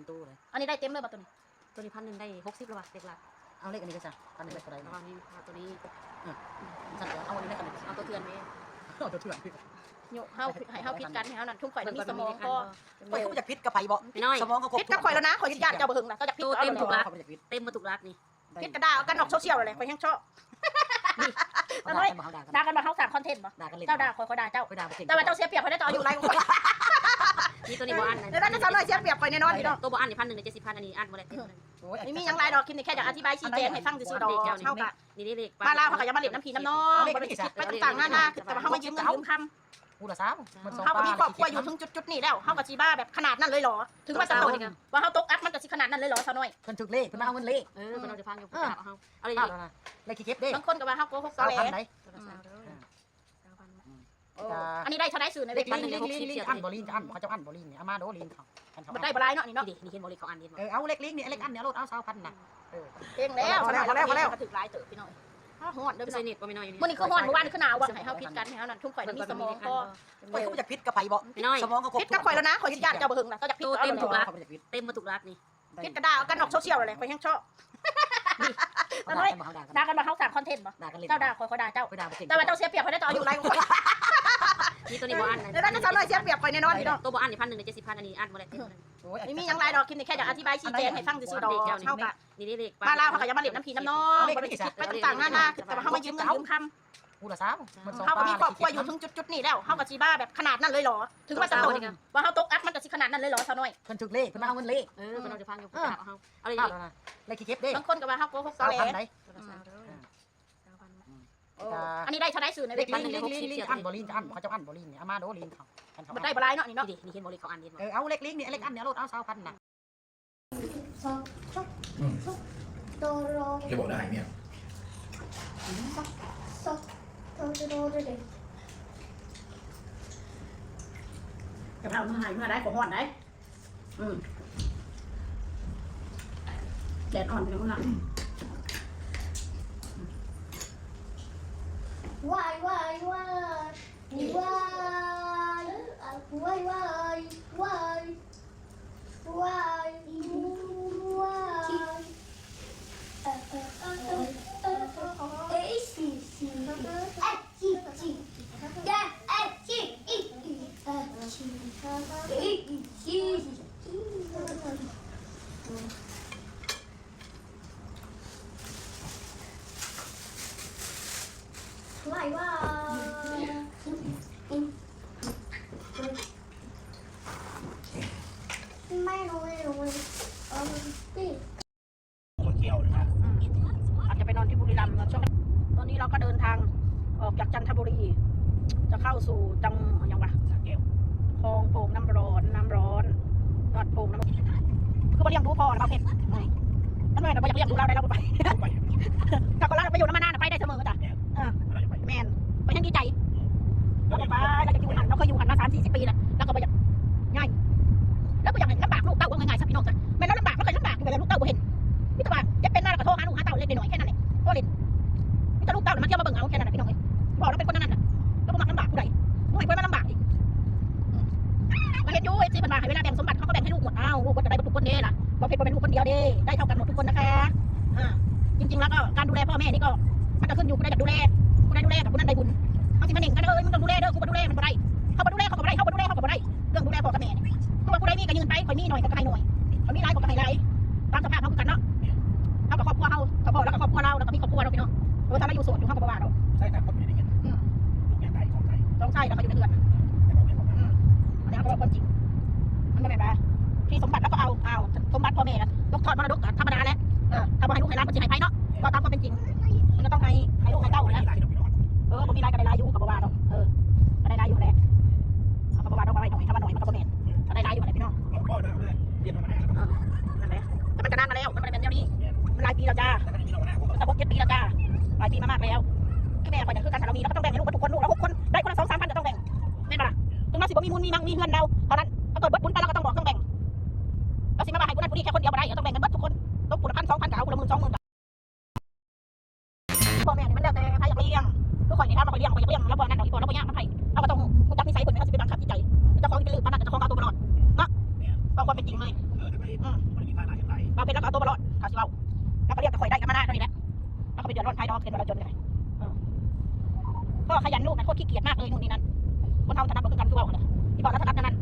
2 ตู้เลยอันนี้ได้เต็มเลยป่ะตัวนี้1,000ได้60แล้วว่ะเด็กหลักเอาเลขอันนี้ก็จ้ะอันนี้เลขอะไร แล้วก็นี่ตัวนี้สั่งเอาอันนี้ได้กันเลย เอาตัวเถื่อนนี่ เอาตัวเถื่อน โยเฮาให้เฮาพิดกันให้เฮานั่นทุ่มข่อยมีสมองก็ ข่อยก็อยากพิษกับไผบ่สมองก็ครบ พิดกับข่อยแล้วนะข่อยญาติเจ้าบ่หึงนะก็อยากพิด เต็มถูกละ เขาอยากพิษ เต็มมาถูกรักนี่ พิดกระดาเอากันออกโซเชียลเลยข่อยยังชอบด่ากันมาเฮาสร้างคอนเทนต์บ่ ด่ากันเล่น เจ้าด่าข่อยด่าเจ้า ข่อยด่าบ่เก่ง แต่ว่าเจ้าเสียเปรียบข่อยได้ต่ออยู่ไรข่อย นี่ตัวนี้บ่อัน แล้วนั่นจะน้อยเสียเปรียบข่อยแน่นอนพี่น้อง ตัวบ่อันนี่1,000ได้70,000อันนี้อันบ่ได้ นี่มียังไรดอกคิดนี่แค่อยากอธิบายชี้แจงให้ฟังซื่อๆดอกเฮากะ นี่เด็ก มาลาวเขาก็อย่ามาเล่นน้ำพีน้ำน้องบ่ได้คิดไปต่างๆนานาแต่ว่าเฮามายืมเงินยืมคำ กูละซ้ำมัน2 เฮาก็มีครอบครัวอยู่ถึงจุดๆนี้แล้วเฮาก็สิบ้าแบบขนาดนั้นเลยเหรอถึงว่าจะตกว่าเฮาตกอักมันก็สิขนาดนั้นเลยเหรอซะหน่อย เพิ่นถึกเลขเพิ่นมาเอาเงินเลข เพิ่นเอาจะพังอยู่เอาเอาเลย เลขขี้เก็บเด้ บางคนก็ว่าเฮาโกหกตอแหล ได้ อันนี้ได้เท่าได้สื่อใน เล เว็ ข บ ลิงอันบ่ลิงอันเขาจะอันบ่ลิงนี่เอามาโดลิงเขา มันได้บ่หลายเนาะนี่เนาะ นี่เห็นบ่เลยเขาอันเห็นบ่ เอาเลขลิงนี่เลขอันเนี่ยรถเอา2,000น่ะ เองแล้วก็ถึกหลายเติบพี่น้อยฮ้อนเด้อพี่ ใส่ น้อย เน็ตก็ไม่น้อยอยู่นี่ มื้อนี้คือฮ้อนเมื่อวานคือหนาวบ่ให้เฮาพิดกันให้เฮานั่นทุ่มข่อยมีสมองก็ ข่อยก็อยากพิษกับไผบ่สมองก็ครบ พิดกับข่อยแล้วนะข่อยญาติเจ้าบ่หึงนะก็อยากพิด เต็มถูกละ เขาอยากพิษ เต็มมาถูกรักนี่ พิดกระดาเอากันออกโซเชียลเลยข่อยยังชอบด่ากันมาเฮาสร้างคอนเทนต์บ่ ด่ากันเล่น เจ้าด่าข่อยด่าเจ้า ข่อยด่าบ่เก่ง แต่ว่าเจ้าเสียเปรียบข่อยได้ต่ออยู่ไรข่อย นี่ตัวนี้บ่อัน แล้วนั่นจะน้อยเสียเปรียบข่อยแน่นอนพี่น้อง ตัวบ่อันนี่1,000ได้70,000อันนี้อันบ่ได้ นี่มียังไรดอกคิดนี่แค่อยากอธิบายชี้แจงให้ฟังซื่อๆดอกเฮากะ นี่เด็ก มาลาวเขาก็อย่ามาเล่นน้ำพีน้ำน้องบ่ได้คิดไปต่างๆนานาแต่ว่าเฮามายืมเงินยืมคำ กูละซ้ำมัน2 เฮาก็มีครอบครัวอยู่ถึงจุดๆนี้แล้วเฮาก็สิบ้าแบบขนาดนั้นเลยเหรอถึงว่าจะตกว่าเฮาตกอักมันก็สิขนาดนั้นเลยเหรอซะหน่อย เพิ่นถึกเลขเพิ่นมาเอาเงินเลข เพิ่นเอาจะพังอยู่เอาเอาเลย เลขขี้เก็บเด้ บางคนก็ว่าเฮาโกหกตอแหล ได้ อันนี้ได้เท่าได้สื่อใน เล เว็ ข บ ลิงอันบ่ลิงอันเขาจะอันบ่ลิงนี่เอามาโดลิงเขา มันได้บ่หลายเนาะนี่เนาะ นี่เห็นบ่เลยเขาอันเห็นบ่ เอาเลขลิงนี่เลขอันเนี่ยรถเอา2,000น่ะ จะบอกได้เนี่ย กระเพรามาหายมาได้ของฮ้อนได้แดดอ่อนจังล่ะWhy, why, why, why, why, why, why, why, why, why, ไม่รู้พี่ คนเกี่ยวนะ อาจจะไปนอนที่บุรีรัมย์ช่วงตอนนี้เราก็เดินทางออกจากจันทบุรีจะเข้าสู่จังยังวะ สักเกี่ยว คลองโป่งน้ำร้อนยอดโป่งน้ำคือมาเลี้ยงดูพ่อนะประเภทนั่นไม่เราอยากเลี้ยงดูเราได้เราไปถ้าคนเราไปอยู่น้ำมันนานไปได้เสมอจ้ะแมนไปยังดีใจเราไปเราจะอยู่หันเราเคยอยู่หันมา30-40 ปีแล้วแล้วก็ไปอย่างง่ายแล้วก็อย่างลำบากลูกเต้าก็ง่ายๆสักพี่น้องจ้ะแม่เราลำบากเราเคยลำบากอยู่แบบลูกเต้าบ่เห็นพี่ตะวันจะเป็นหน้าก็โทรหาลูกหาเต้าเล็กน้อยแค่นั้นเองก็เล่นพี่ตะลูกเต้ามันเที่ยวมาเบิ่งเอาแค่นั้นพี่น้องบอกเราเป็นคนนั้นน่ะก็บ่มักลำบากผู้ใดบ่ให้คนมาลำบากอีกมาเห็นอยู่สิเพิ่นว่าให้เวลาแบ่งสมบัติเขาก็แบ่งให้ลูกหมดอ้าวลูกก็ได้ทุกคนเด้ล่ะบ่เป็นลูกคนเดียวเด้ได้เท่ากันหมดทุกคนนะคะจริงๆแล้วก็การดูแลพ่อแม่นี่ก็มันก็ขึ้นอยู่กับการดูแลผู้ใดดูแลกับผู้นั้นได้บุญเขาสิมาเน่งกันมึงต้องดูแลเด้อกูบ่ดูแลมันบ่ได้เขาบ่ดูแลเขาก็บ่ได้เขาบ่ดูแลเขาก็บ่ได้เรื่องดูแลพ่อกับแม่นี่ตัวผู้ใดมีก็ยืนไปข่อยมีหน่อยก็ให้หน่อยข่อยมีหลายก็ให้หลายตามสภาพเขาคือกันเนาะเขากับครอบครัวเขากับพ่อแล้วก็ครอบครัวเราแล้วก็มีครอบครัวเราพี่น้องถ้าเราอยู่โสดอยู่เขาก็บ่ว่าเรา ใช่แต่คนไม่ได้ยินลูกแก่ไทยของไทย ต้องใช่แล้วเขาอยู่ในเดือน อันนี้เขาบอกความจริงมันไม่แบบที่สมบัติแล้วก็เอาสมบัติพ่อแม่ตกทอดมรดกธรรมดาแล้วถ้าให้ลูกให้หลานมันจะให้ไพ่เนาะก็ตามความเป็นจริงมันก็ต้องให้ลูกให้เต้าแล้วผมมีรายก็ได้รายอยู่กับบ่าวเนาะก็ได้รายอยู่แหละเอากับบ่าวเนาะมาไว้หน่อยถ้ามาหน่อยมันก็บ่แม่นก็ได้รายอยู่แหละพี่น้องนั่นแหละแต่มันก็นานมาแล้วมันไม่ได้เป็นเดี๋ยวนี้มันหลายปีแล้วจ้าแต่6-7 ปีแล้วจ้าหลายปีมากแล้วแม่คอยอย่างคือการสารมีเราก็ต้องแบ่งให้ลูกทุกคนลูกเรา6 คนได้คนละ2-3 พันก็ต้องแบ่งแม่นปะล่ะถึงเราสิบ่มีมูลมีมั่งมีเงินเราเท่านั้นถ้าเกิดเบิดบุญไปเราก็ต้องบอกต้องแบ่งเราสิมาให้ผู้นั้นผู้นี้แค่คนเดียวบ่ได้ต้องแบ่งกันเบิดทุกคนต้องผู้ละ1,000 2,000ก็เอาผู้ละ10,000 20,000พ่อแม่นี่มันแล้วแต่ใครอยากเลี้ยงคือข่อยนี่ถ้ามาข่อยเลี้ยงข่อยอยากเลี้ยงแล้วบ่นั่นดอกอีพ่อแล้วบ่ยากมันให้เราก็ต้องรู้จักนิสัยคนไม่งั้นสิเป็นบังคับจิตใจเจ้าของเป็นลืมปานนั้นเจ้าของเอาตัวบ่รอดเนาะเอาความเป็นจริงเลย มันมีผ้าหนาอย่างไร เราเป็นแล้วก็เอาตัวมาลอดเขาสิเราแล้วก็เรียกกับข่อยได้กันมาหน้าเท่านี้แหละแล้วก็ไปเดือดร้อนภายนอกเห็นเราจนกันก็ขยันลูกนะโคตรขี้เกียจมากเลยนู่นนี่นั่นคนเฮาถนัดบ่คือกันคือว่าเนี่ยที่บอกแล้วถนัดนั่น